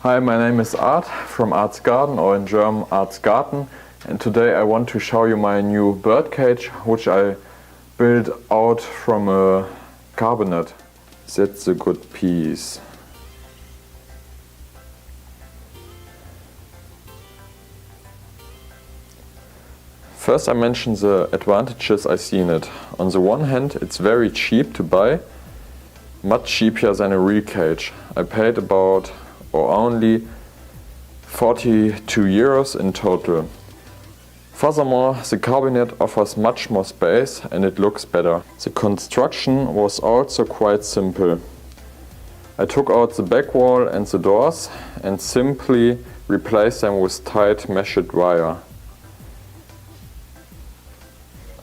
Hi, my name is Art from Art's Garden, or in German Art's Garten, and today I want to show you my new bird cage which I built out from a carbonate. That's a good piece. First I mention the advantages I see in it. On the one hand, it's very cheap to buy, much cheaper than a real cage. I paid about or only 42 euros in total. Furthermore, the cabinet offers much more space and it looks better. The construction was also quite simple. I took out the back wall and the doors and simply replaced them with tight meshed wire.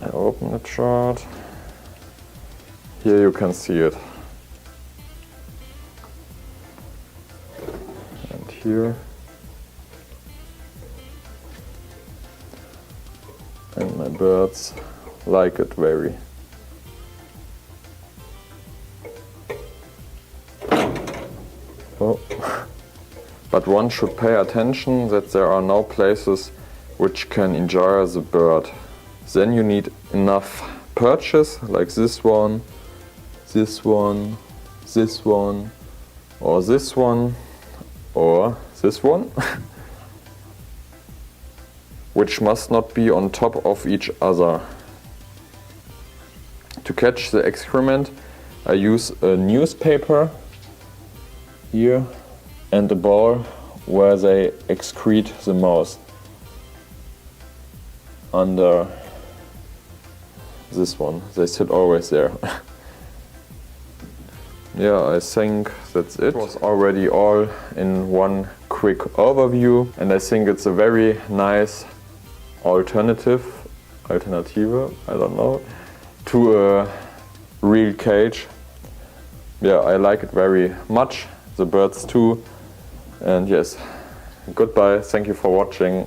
I open the chart. Here you can see it. And here. And my birds like it very. Oh. But one should pay attention that there are no places which can injure the bird. Then you need enough perches, like this one, this one, this one, or this one, or this one. Which must not be on top of each other. To catch the excrement, I use a newspaper here and a ball where they excrete the most. Under this one, they sit always there. Yeah, I think that's it. It was already all in one quick overview, and I think it's a very nice alternative, I don't know, to a real cage. Yeah, I like it very much, the birds too, and yes, goodbye, thank you for watching.